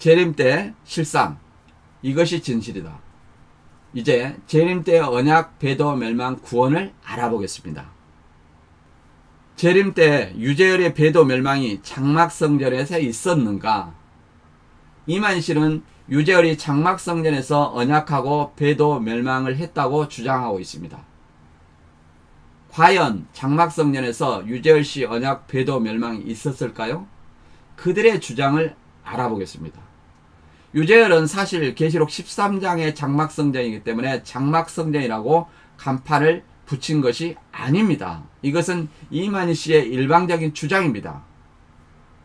재림 때 실상, 이것이 진실이다. 이제 재림 때 언약, 배도, 멸망, 구원을 알아보겠습니다. 재림 때 유재열의 배도 멸망이 장막성전에서 있었는가? 이만희씨는 유재열이 장막성전에서 언약하고 배도 멸망을 했다고 주장하고 있습니다. 과연 장막성전에서 유재열씨 언약, 배도, 멸망이 있었을까요? 그들의 주장을 알아보겠습니다. 유재열은 사실 계시록 13장의 장막성전이기 때문에 장막성전이라고 간판을 붙인 것이 아닙니다. 이것은 이만희씨의 일방적인 주장입니다.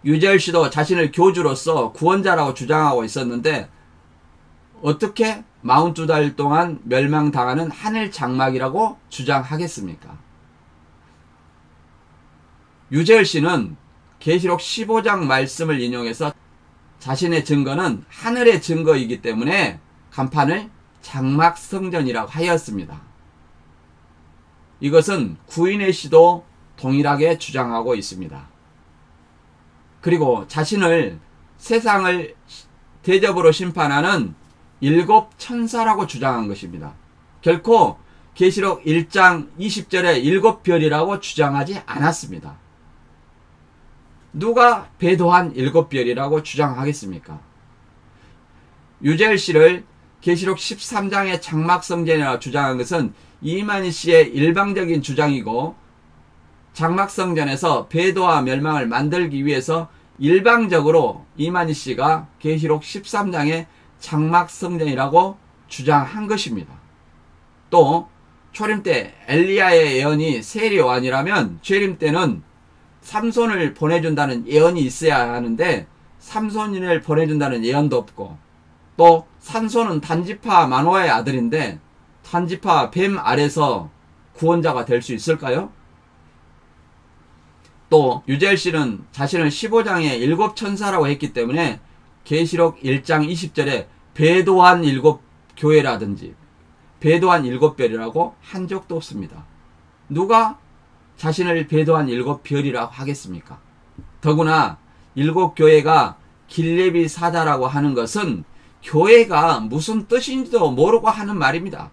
유재열씨도 자신을 교주로서 구원자라고 주장하고 있었는데 어떻게 42달 동안 멸망당하는 하늘 장막이라고 주장하겠습니까? 유재열씨는 계시록 15장 말씀을 인용해서 자신의 증거는 하늘의 증거이기 때문에 간판을 장막성전이라고 하였습니다. 이것은 구인의 씨도 동일하게 주장하고 있습니다. 그리고 자신을 세상을 대접으로 심판하는 7 천사라고 주장한 것입니다. 결코 계시록 1장 20절에 7별이라고 주장하지 않았습니다. 누가 배도한 7별이라고 주장하겠습니까? 유재열 씨를 계시록 13장의 장막성전이라고 주장한 것은 이만희 씨의 일방적인 주장이고 장막성전에서 배도와 멸망을 만들기 위해서 일방적으로 이만희 씨가 계시록 13장의 장막성전이라고 주장한 것입니다. 또 초림 때 엘리야의 예언이 세례요한이라면 재림 때는 삼손을 보내준다는 예언이 있어야 하는데 삼손을 보내준다는 예언도 없고 또 삼손은 단지파 마노아의 아들인데 단지파 뱀 아래서 구원자가 될 수 있을까요? 또 유재열 씨는 자신을 15장의 7 천사라고 했기 때문에 계시록 1장 20절에 배도한 7 교회라든지 배도한 7별이라고 한 적도 없습니다. 누가 자신을 배도한 7별이라고 하겠습니까? 더구나 7 교회가 길레비 사자라고 하는 것은 교회가 무슨 뜻인지도 모르고 하는 말입니다.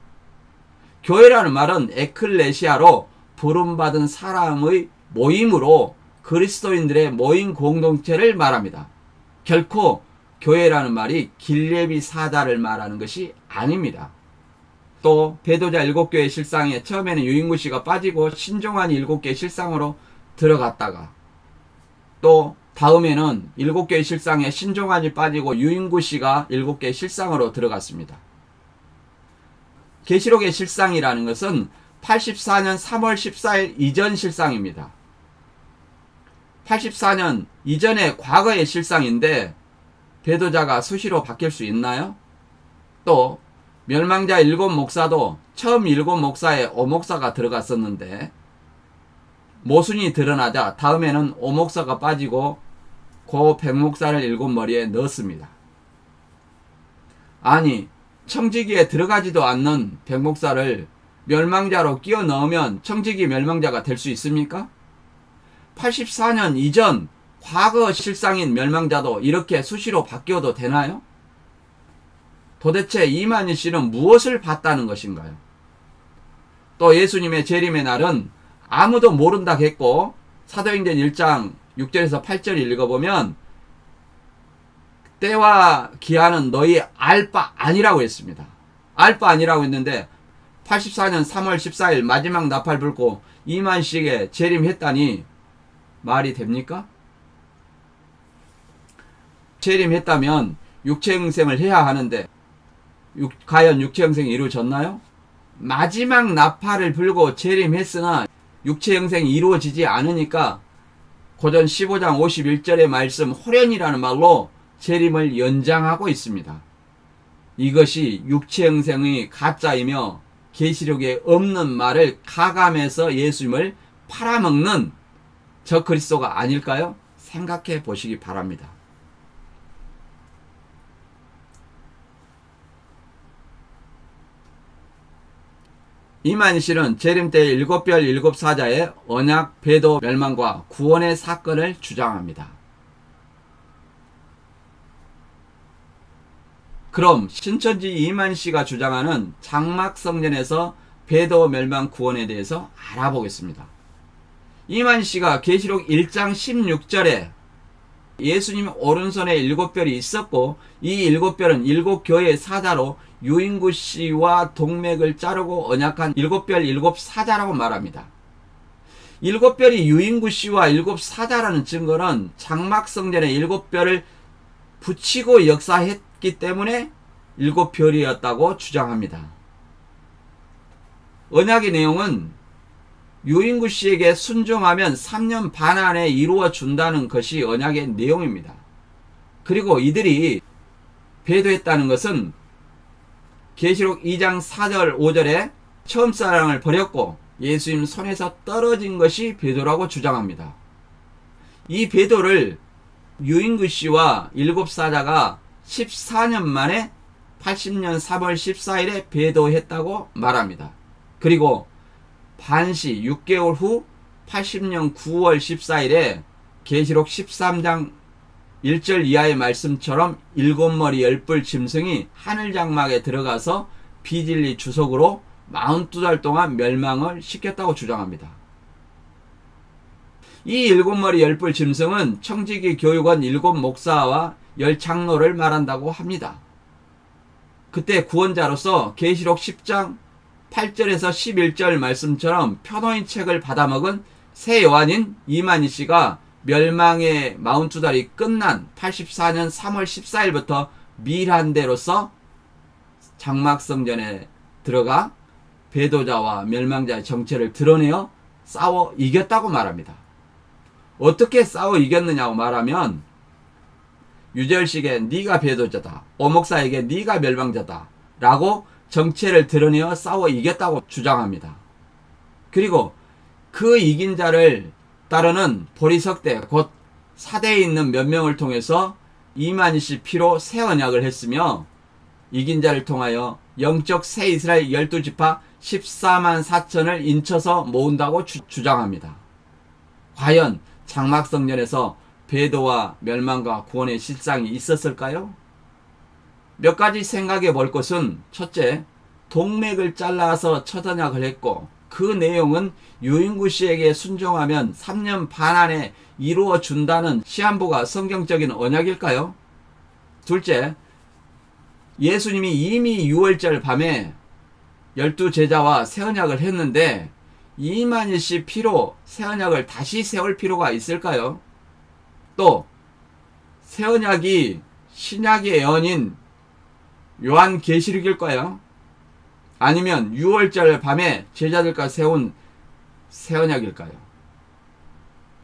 교회라는 말은 에클레시아로 부름받은 사람의 모임으로 그리스도인들의 모임 공동체를 말합니다. 결코 교회라는 말이 길레비 사자를 말하는 것이 아닙니다. 또 배도자 7교회 실상에 처음에는 유인구 씨가 빠지고 신종환이 7개 실상으로 들어갔다가 또 다음에는 7교회 실상에 신종환이 빠지고 유인구 씨가 7개 실상으로 들어갔습니다. 계시록의 실상이라는 것은 84년 3월 14일 이전 실상입니다. 84년 이전의 과거의 실상인데 배도자가 수시로 바뀔 수 있나요? 또 멸망자 7 목사도 처음 7 목사에 5 목사가 들어갔었는데 모순이 드러나자 다음에는 5 목사가 빠지고 고 100 목사를 7 머리에 넣었습니다. 아니 청지기에 들어가지도 않는 100 목사를 멸망자로 끼워 넣으면 청지기 멸망자가 될 수 있습니까? 84년 이전 과거 실상인 멸망자도 이렇게 수시로 바뀌어도 되나요? 도대체 이만희 씨는 무엇을 봤다는 것인가요? 또 예수님의 재림의 날은 아무도 모른다 했고 사도행전 1장 6절에서 8절 읽어보면 때와 기한은 너희 알 바 아니라고 했습니다. 알 바 아니라고 했는데 84년 3월 14일 마지막 나팔 불고 이만희 씨에게 재림했다니 말이 됩니까? 재림했다면 육체형생을 해야 하는데 과연 육체형생이 이루어졌나요? 마지막 나팔을 불고 재림했으나 육체형생이 이루어지지 않으니까 고전 15장 51절의 말씀 호련이라는 말로 재림을 연장하고 있습니다. 이것이 육체형생의 가짜이며 계시록에 없는 말을 가감해서 예수님을 팔아먹는 저 그리스도가 아닐까요? 생각해 보시기 바랍니다. 이만희 씨는 재림 때 7별 7 사자의 언약, 배도, 멸망과 구원의 사건을 주장합니다. 그럼 신천지 이만희씨가 주장하는 장막성전에서 배도 멸망 구원에 대해서 알아보겠습니다. 이만희씨가 계시록 1장 16절에 예수님 오른손에 7별이 있었고 이 7별은 7교회의 사자로 유인구씨와 동맥을 자르고 언약한 7별 7사자라고 말합니다. 7별이 유인구씨와 7사자라는 증거는 장막성전에 7별을 붙이고 역사했기 때문에 7별이었다고 주장합니다. 언약의 내용은 유인구씨에게 순종하면 3년 반 안에 이루어 준다는 것이 언약의 내용입니다. 그리고 이들이 배도했다는 것은 계시록 2장 4절 5절에 처음 사랑을 버렸고 예수님 손에서 떨어진 것이 배도라고 주장합니다. 이 배도를 유인구씨와 7사자가 14년 만에 80년 3월 14일에 배도했다고 말합니다. 그리고 반시 6개월 후 80년 9월 14일에 계시록 13장 1절 이하의 말씀처럼 7머리 10뿔 짐승이 하늘장막에 들어가서 비진리 주석으로 42달 동안 멸망을 시켰다고 주장합니다. 이 7머리 10뿔 짐승은 청지기 교육원 7목사와 10장로를 말한다고 합니다. 그때 구원자로서 계시록 10장 8절에서 11절 말씀처럼 표노인 책을 받아먹은 새 요한인 이만희씨가 멸망의 42달이 끝난 84년 3월 14일부터 밀한대로서 장막성전에 들어가 배도자와 멸망자의 정체를 드러내어 싸워 이겼다고 말합니다. 어떻게 싸워 이겼느냐고 말하면 유재열식에 네가 배도자다, 오목사에게 네가 멸망자다 라고 정체를 드러내어 싸워 이겼다고 주장합니다. 그리고 그 이긴 자를 따르는 보리석대 곧 사대에 있는 몇 명을 통해서 이만희씨 피로 새 언약을 했으며 이긴 자를 통하여 영적 새 이스라엘 12지파 14만 4천을 인쳐서 모은다고 주장합니다. 과연 장막성전에서 배도와 멸망과 구원의 실상이 있었을까요? 몇 가지 생각해 볼 것은 첫째, 동맥을 잘라서 첫 언약을 했고 그 내용은 유인구씨에게 순종하면 3년 반 안에 이루어 준다는 시한부가 성경적인 언약일까요? 둘째, 예수님이 이미 6월절 밤에 12제자와 새 언약을 했는데 이만희씨 피로 새 언약을 다시 세울 필요가 있을까요? 또 새 언약이 신약의 예언인 요한계시록일까요? 아니면 6월절 밤에 제자들과 세운 새 언약일까요?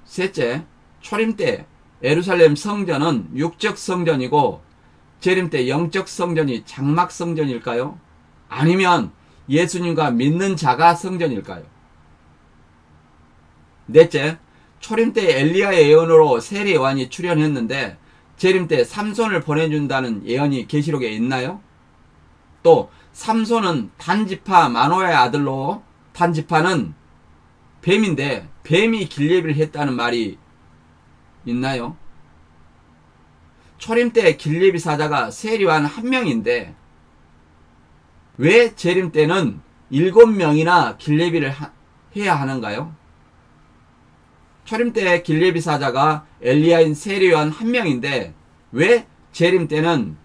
셋째, 초림 때 예루살렘 성전은 육적 성전이고 재림 때 영적 성전이 장막 성전일까요? 아니면 예수님과 믿는 자가 성전일까요? 넷째, 초림 때 엘리야의 예언으로 세례 요한이 출현했는데 재림 때 삼손을 보내준다는 예언이 계시록에 있나요? 또 삼손은 단지파 마노아의 아들로 단지파는 뱀인데 뱀이 길예비를 했다는 말이 있나요? 초림 때 길예비 사자가 세례요한 한 명인데 왜 재림 때는 7명이나 길예비를 해야 하는가요? 초림 때 길예비 사자가 엘리야인 세례요한 한 명인데 왜 재림 때는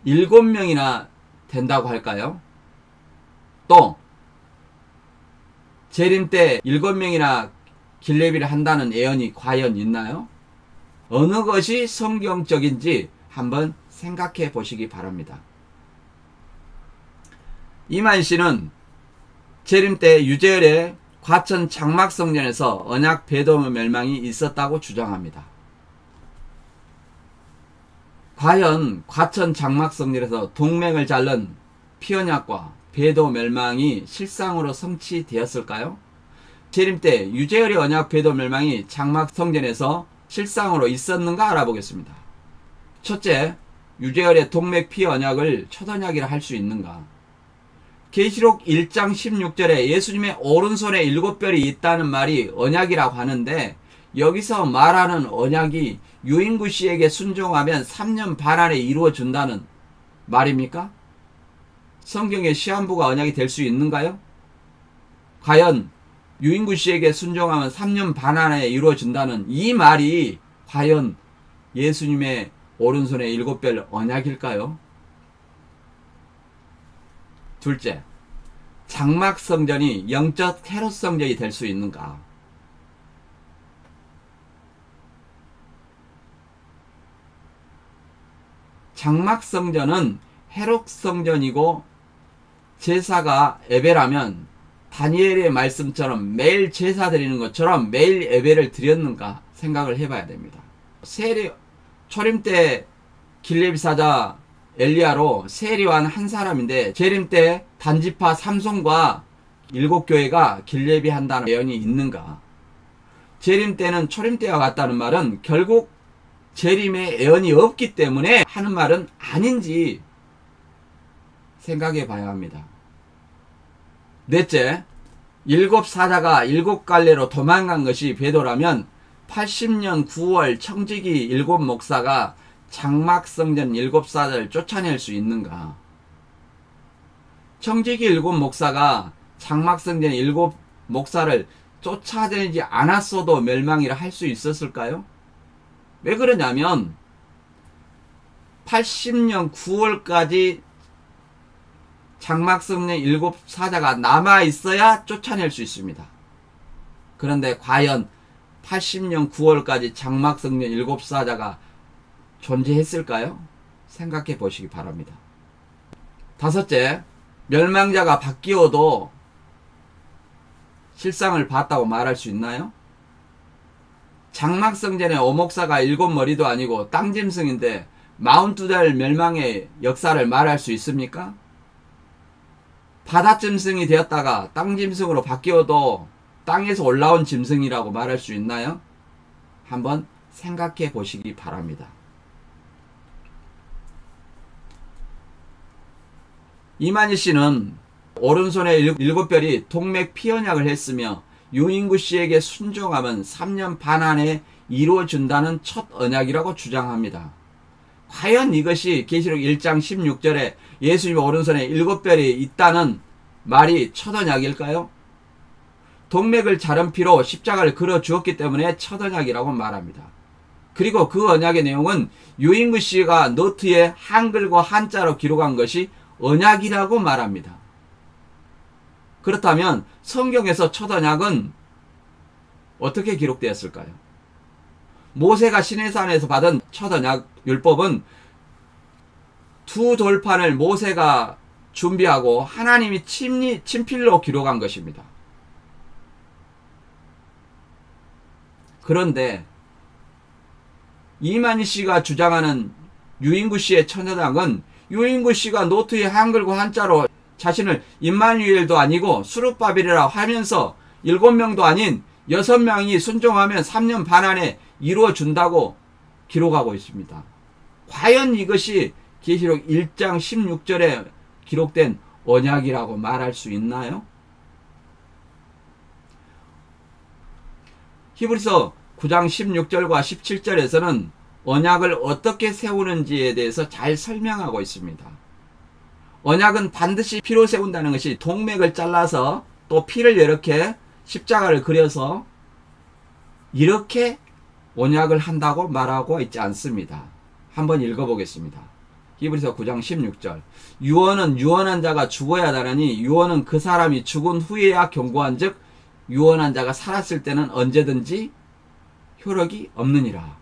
7명이나 된다고 할까요? 또 재림 때 7명이나 길예비를 한다는 예언이 과연 있나요? 어느 것이 성경적인지 한번 생각해 보시기 바랍니다. 이만희씨는 재림 때 유재열의 과천 장막성전에서 언약 배도 멸망이 있었다고 주장합니다. 과연 과천 장막성전에서 동맹을 자른 피언약과 배도 멸망이 실상으로 성취되었을까요? 재림 때 유재열의 언약 배도 멸망이 장막성전에서 실상으로 있었는가 알아보겠습니다. 첫째, 유재열의 동맥 피 언약을 첫 언약이라 할 수 있는가? 계시록 1장 16절에 예수님의 오른손에 7별이 있다는 말이 언약이라고 하는데 여기서 말하는 언약이 유인구씨에게 순종하면 3년 반 안에 이루어진다는 말입니까? 성경의 시한부가 언약이 될 수 있는가요? 과연 유인구 씨에게 순종하면 3년 반 안에 이루어진다는 이 말이 과연 예수님의 오른손의 7별 언약일까요? 둘째, 장막 성전이 영적 헤롯 성전이 될 수 있는가? 장막 성전은 헤롯 성전이고 제사가 예배라면 다니엘의 말씀처럼 매일 제사 드리는 것처럼 매일 예배를 드렸는가 생각을 해봐야 됩니다. 초림 때 길레비 사자 엘리야로 세리완 한 사람인데 재림 때 단지파 삼손과 7교회가 길레비 한다는 예언이 있는가? 재림 때는 초림 때와 같다는 말은 결국 재림의 예언이 없기 때문에 하는 말은 아닌지 생각해 봐야 합니다. 넷째, 7사자가 7갈래로 도망간 것이 베드로라면 80년 9월 청지기 7목사가 장막성전 7사자를 쫓아낼 수 있는가? 청지기 7목사가 장막성전 7목사를 쫓아내지 않았어도 멸망이라 할 수 있었을까요? 왜 그러냐면 80년 9월까지 장막성전 7사자가 남아있어야 쫓아낼 수 있습니다. 그런데 과연 80년 9월까지 장막성전 7사자가 존재했을까요? 생각해 보시기 바랍니다. 다섯째, 멸망자가 바뀌어도 실상을 봤다고 말할 수 있나요? 장막성전의 오목사가 7머리도 아니고 땅짐승인데 42달 멸망의 역사를 말할 수 있습니까? 바다짐승이 되었다가 땅짐승으로 바뀌어도 땅에서 올라온 짐승이라고 말할 수 있나요? 한번 생각해 보시기 바랍니다. 이만희 씨는 오른손에 7별이 동맥 피언약을 했으며 유인구 씨에게 순종하면 3년 반 안에 이루어진다는 첫 언약이라고 주장합니다. 과연 이것이 계시록 1장 16절에 예수님의 오른손에 7별이 있다는 말이 첫 언약일까요? 동맥을 자른 피로 십자가를 그려 주었기 때문에 첫 언약이라고 말합니다. 그리고 그 언약의 내용은 유인구 씨가 노트에 한글과 한자로 기록한 것이 언약이라고 말합니다. 그렇다면 성경에서 첫 언약은 어떻게 기록되었을까요? 모세가 시내산에서 받은 첫 언약 율법은 2 돌판을 모세가 준비하고 하나님이 친필로 기록한 것입니다. 그런데 이만희 씨가 주장하는 유인구 씨의 첫 언약은 유인구 씨가 노트에 한글과 한자로 자신을 임마누엘도 아니고 수룹바벨이라 하면서 7명도 아닌 6명이 순종하면 3년 반 안에 이루어준다고 기록하고 있습니다. 과연 이것이 계시록 1장 16절에 기록된 언약이라고 말할 수 있나요? 히브리서 9장 16절과 17절에서는 언약을 어떻게 세우는지에 대해서 잘 설명하고 있습니다. 언약은 반드시 피로 세운다는 것이 동맥을 잘라서 또 피를 이렇게 십자가를 그려서 이렇게 언약을 한다고 말하고 있지 않습니다. 한번 읽어보겠습니다. 히브리서 9장 16절 유언은 유언한 자가 죽어야 하다니 유언은 그 사람이 죽은 후에야 경고한 즉 유언한 자가 살았을 때는 언제든지 효력이 없느니라.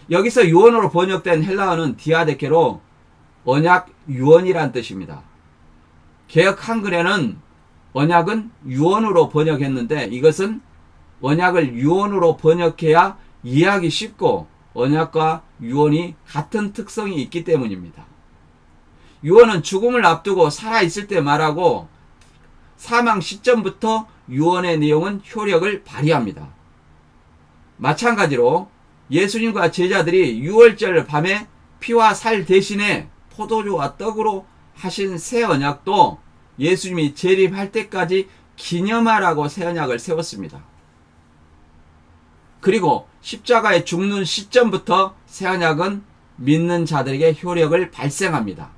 여기서 유언으로 번역된 헬라어는 디아데케로 언약 유언이란 뜻입니다. 개역 한글에는 언약은 유언으로 번역했는데 이것은 언약을 유언으로 번역해야 이해하기 쉽고 언약과 유언이 같은 특성이 있기 때문입니다. 유언은 죽음을 앞두고 살아있을 때 말하고 사망 시점부터 유언의 내용은 효력을 발휘합니다. 마찬가지로 예수님과 제자들이 유월절 밤에 피와 살 대신에 포도주와 떡으로 하신 새 언약도 예수님이 재림할 때까지 기념하라고 새 언약을 세웠습니다. 그리고 십자가에 죽는 시점부터 새 언약은 믿는 자들에게 효력을 발생합니다.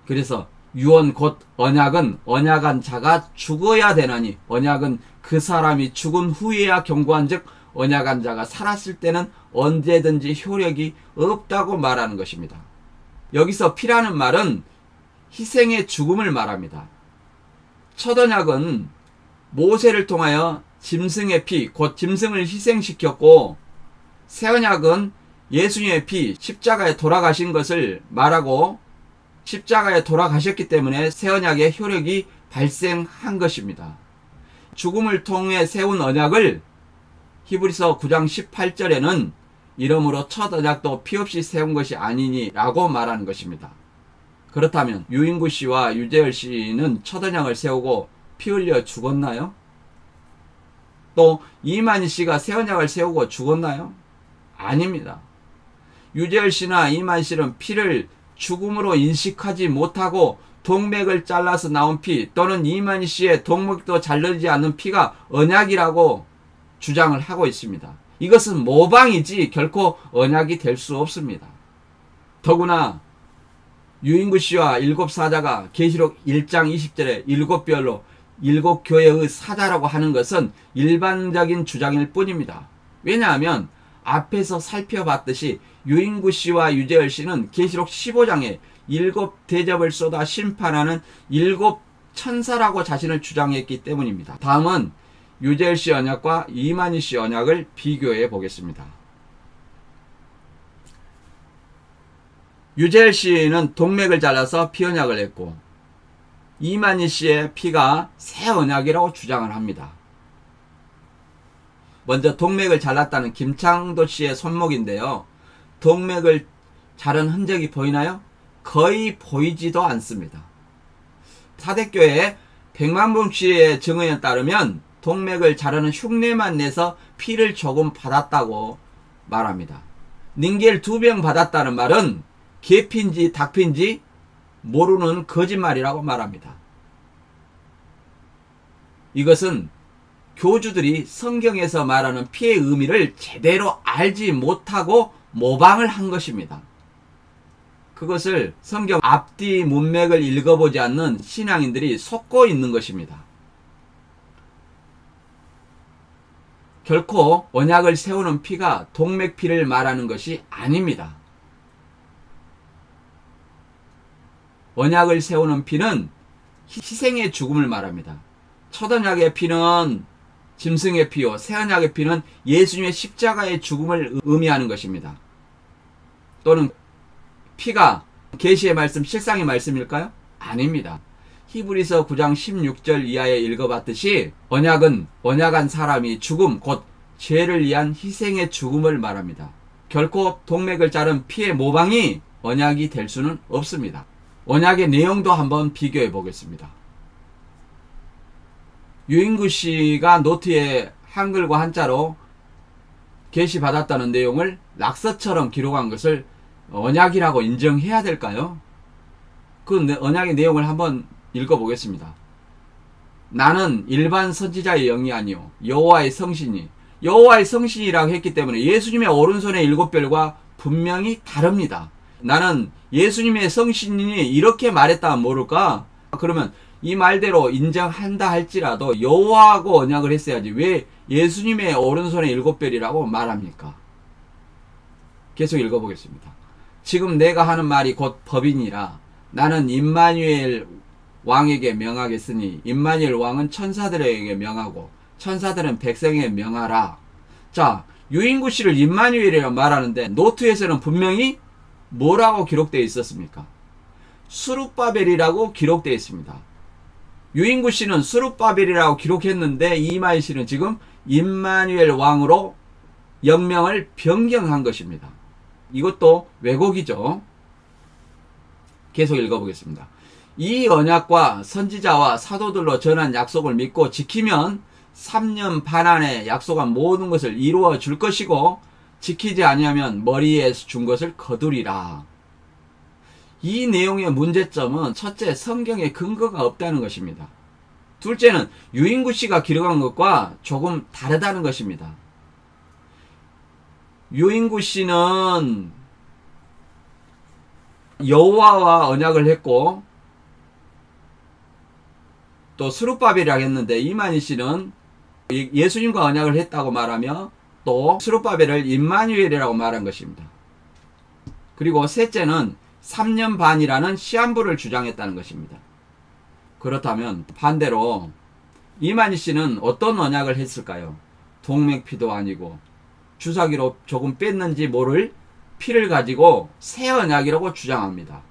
그래서 유언 곧 언약은 언약한 자가 죽어야 되나니 언약은 그 사람이 죽은 후에야 경고한즉 언약한 자가 살았을 때는 언제든지 효력이 없다고 말하는 것입니다. 여기서 피라는 말은 희생의 죽음을 말합니다. 첫 언약은 모세를 통하여 짐승의 피, 곧 짐승을 희생시켰고, 새 언약은 예수님의 피, 십자가에 돌아가신 것을 말하고 십자가에 돌아가셨기 때문에 새 언약의 효력이 발생한 것입니다. 죽음을 통해 세운 언약을 히브리서 9장 18절에는 이러므로 첫 언약도 피 없이 세운 것이 아니니 라고 말하는 것입니다. 그렇다면 유인구 씨와 유재열 씨는 첫 언약을 세우고 피 흘려 죽었나요? 또 이만희 씨가 새 언약을 세우고 죽었나요? 아닙니다. 유재열 씨나 이만희 씨는 피를 죽음으로 인식하지 못하고 동맥을 잘라서 나온 피 또는 이만희 씨의 동맥도 자르지 않는 피가 언약이라고 주장을 하고 있습니다. 이것은 모방이지 결코 언약이 될 수 없습니다. 더구나 유인구 씨와 일곱 사자가 계시록 1장 20절에 일곱 별로 일곱 교회의 사자라고 하는 것은 일반적인 주장일 뿐입니다. 왜냐하면 앞에서 살펴봤듯이 유인구 씨와 유재열 씨는 계시록 15장에 일곱 대접을 쏟아 심판하는 일곱 천사라고 자신을 주장했기 때문입니다. 다음은 유재열 씨 언약과 이만희 씨 언약을 비교해 보겠습니다. 유재열 씨는 동맥을 잘라서 피 언약을 했고 이만희 씨의 피가 새 언약이라고 주장을 합니다. 먼저 동맥을 잘랐다는 김창도 씨의 손목인데요. 동맥을 자른 흔적이 보이나요? 거의 보이지도 않습니다. 사대교회 백만봉 씨의 증언에 따르면 동맥을 자르는 흉내만 내서 피를 조금 받았다고 말합니다. 닌겔 2병 받았다는 말은 개피인지 닭피인지 모르는 거짓말이라고 말합니다. 이것은 교주들이 성경에서 말하는 피의 의미를 제대로 알지 못하고 모방을 한 것입니다. 그것을 성경 앞뒤 문맥을 읽어보지 않는 신앙인들이 속고 있는 것입니다. 결코 언약을 세우는 피가 동맥피를 말하는 것이 아닙니다. 언약을 세우는 피는 희생의 죽음을 말합니다. 첫 언약의 피는 짐승의 피요, 새 언약의 피는 예수님의 십자가의 죽음을 의미하는 것입니다. 또는 피가 계시의 말씀, 실상의 말씀일까요? 아닙니다. 히브리서 9장 16절 이하에 읽어봤듯이 언약은 언약한 사람이 죽음, 곧 죄를 위한 희생의 죽음을 말합니다. 결코 동맥을 자른 피의 모방이 언약이 될 수는 없습니다. 언약의 내용도 한번 비교해 보겠습니다. 유인구 씨가 노트에 한글과 한자로 게시받았다는 내용을 낙서처럼 기록한 것을 언약이라고 인정해야 될까요? 그 언약의 내용을 한번 읽어보겠습니다. 나는 일반 선지자의 영이 아니요 여호와의 성신이, 여호와의 성신이라고 했기 때문에 예수님의 오른손의 일곱 별과 분명히 다릅니다. 나는 예수님의 성신이니 이렇게 말했다면 모를까? 그러면 이 말대로 인정한다 할지라도 여호와하고 언약을 했어야지 왜 예수님의 오른손의 일곱 별이라고 말합니까? 계속 읽어보겠습니다. 지금 내가 하는 말이 곧 법이니라. 나는 임마누엘 왕에게 명하겠으니 임마누엘 왕은 천사들에게 명하고 천사들은 백성에게 명하라. 자, 유인구 씨를 임마누엘이라고 말하는데 노트에서는 분명히 뭐라고 기록되어 있었습니까? 수룹바벨이라고 기록되어 있습니다. 유인구 씨는 수룹바벨이라고 기록했는데 이만희 씨는 지금 임마누엘 왕으로 영명을 변경한 것입니다. 이것도 왜곡이죠. 계속 읽어보겠습니다. 이 언약과 선지자와 사도들로 전한 약속을 믿고 지키면 3년 반 안에 약속한 모든 것을 이루어 줄 것이고 지키지 아니하면 머리에 준 것을 거두리라. 이 내용의 문제점은 첫째, 성경에 근거가 없다는 것입니다. 둘째는 유인구 씨가 기록한 것과 조금 다르다는 것입니다. 유인구 씨는 여호와와 언약을 했고 또 스룹바벨이라고 했는데 이만희 씨는 예수님과 언약을 했다고 말하며 또 스룹바벨을 임마누엘이라고 말한 것입니다. 그리고 셋째는 3년 반이라는 시한부를 주장했다는 것입니다. 그렇다면 반대로 이만희 씨는 어떤 언약을 했을까요? 동맥피도 아니고 주사기로 조금 뺐는지 모를 피를 가지고 새 언약이라고 주장합니다.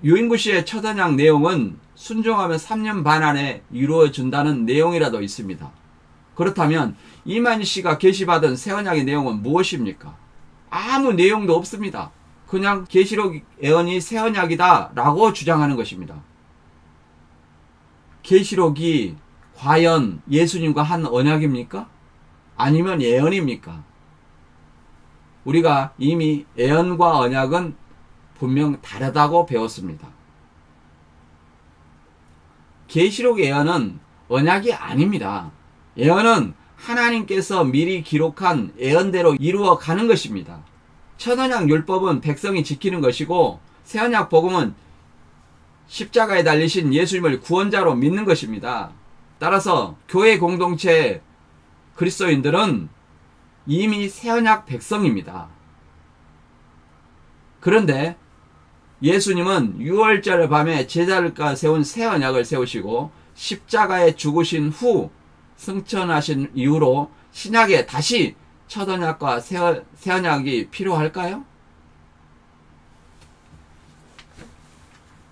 유인구 씨의 첫 언약 내용은 순종하면 3년 반 안에 이루어진다는 내용이라도 있습니다. 그렇다면 이만희 씨가 계시받은 새 언약의 내용은 무엇입니까? 아무 내용도 없습니다. 그냥 계시록 예언이 새 언약이다 라고 주장하는 것입니다. 계시록이 과연 예수님과 한 언약입니까? 아니면 예언입니까? 우리가 이미 예언과 언약은 분명 다르다고 배웠습니다. 계시록 예언은 언약이 아닙니다. 예언은 하나님께서 미리 기록한 예언대로 이루어가는 것입니다. 첫언약 율법은 백성이 지키는 것이고 새언약 복음은 십자가에 달리신 예수님을 구원자로 믿는 것입니다. 따라서 교회 공동체 그리스도인들은 이미 새언약 백성입니다. 그런데 예수님은 6월절 밤에 제자들과 세운 새 언약을 세우시고 십자가에 죽으신 후 승천하신 이후로 신약에 다시 첫 언약과 새 언약이 필요할까요?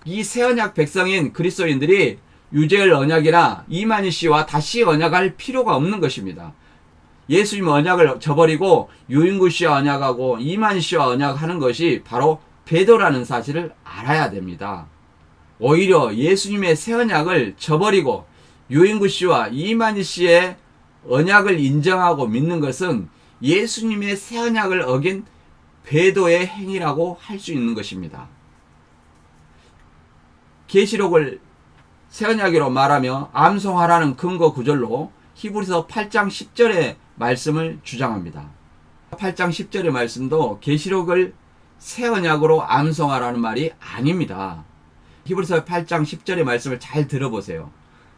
이 새 언약 백성인 그리스도인들이 유재열 언약이나 이만희 씨와 다시 언약할 필요가 없는 것입니다. 예수님 언약을 저버리고 유인구 씨와 언약하고 이만희 씨와 언약하는 것이 바로 배도라는 사실을 알아야 됩니다. 오히려 예수님의 새 언약을 저버리고 유인구 씨와 이만희 씨의 언약을 인정하고 믿는 것은 예수님의 새 언약을 어긴 배도의 행위라고 할 수 있는 것입니다. 계시록을 새 언약으로 말하며 암송하라는 근거 구절로 히브리서 8장 10절의 말씀을 주장합니다. 8장 10절의 말씀도 계시록을 새 언약으로 암송하라는 말이 아닙니다. 히브리서 8장 10절의 말씀을 잘 들어보세요.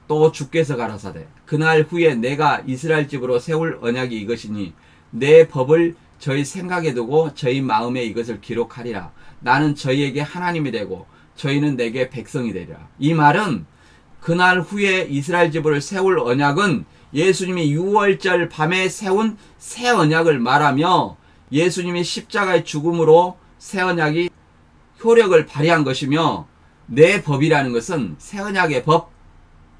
또 주께서 가라사대 그날 후에 내가 이스라엘 집으로 세울 언약이 이것이니 내 법을 저희 생각에 두고 저희 마음에 이것을 기록하리라. 나는 저희에게 하나님이 되고 저희는 내게 백성이 되리라. 이 말은 그날 후에 이스라엘 집을 세울 언약은 예수님이 6월절 밤에 세운 새 언약을 말하며 예수님이 십자가의 죽음으로 새 언약이 효력을 발휘한 것이며 내 법이라는 것은 새 언약의 법,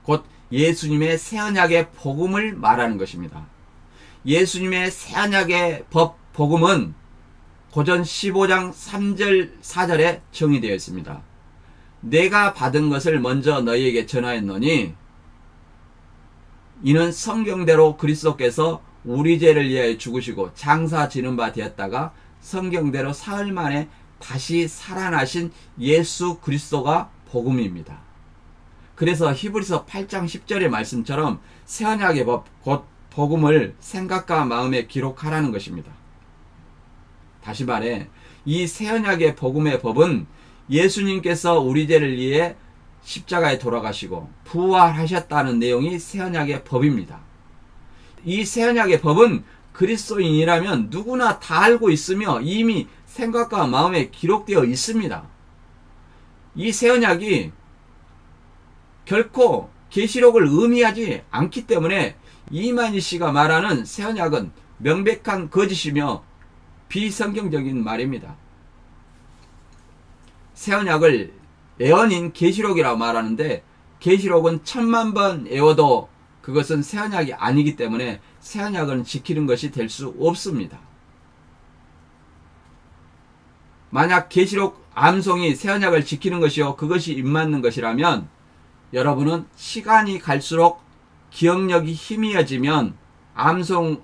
곧 예수님의 새 언약의 복음을 말하는 것입니다. 예수님의 새 언약의 법, 복음은 고전 15장 3절 4절에 정의되어 있습니다. 내가 받은 것을 먼저 너희에게 전하였노니 이는 성경대로 그리스도께서 우리 죄를 위하여 죽으시고 장사 지는 바 되었다가 성경대로 사흘 만에 다시 살아나신 예수 그리스도가 복음입니다. 그래서 히브리서 8장 10절의 말씀처럼 새 언약의 법, 곧 복음을 생각과 마음에 기록하라는 것입니다. 다시 말해 이 새 언약의 복음의 법은 예수님께서 우리 죄를 위해 십자가에 돌아가시고 부활하셨다는 내용이 새 언약의 법입니다. 이 새 언약의 법은 그리스도인이라면 누구나 다 알고 있으며 이미 생각과 마음에 기록되어 있습니다. 이 새 언약이 결코 계시록을 의미하지 않기 때문에 이만희 씨가 말하는 새 언약은 명백한 거짓이며 비성경적인 말입니다. 새 언약을 예언인 계시록이라고 말하는데 계시록은 1000만 번 외워도 그것은 새 언약이 아니기 때문에 새 언약은 지키는 것이 될 수 없습니다. 만약 계시록 암송이 새 언약을 지키는 것이요 그것이 입맞는 것이라면 여러분은 시간이 갈수록 기억력이 희미해지면 암송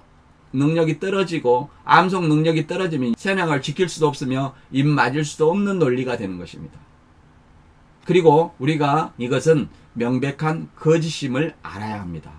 능력이 떨어지고 암송 능력이 떨어지면 새 언약을 지킬 수도 없으며 입맞을 수도 없는 논리가 되는 것입니다. 그리고 우리가 이것은 명백한 거짓임을 알아야 합니다.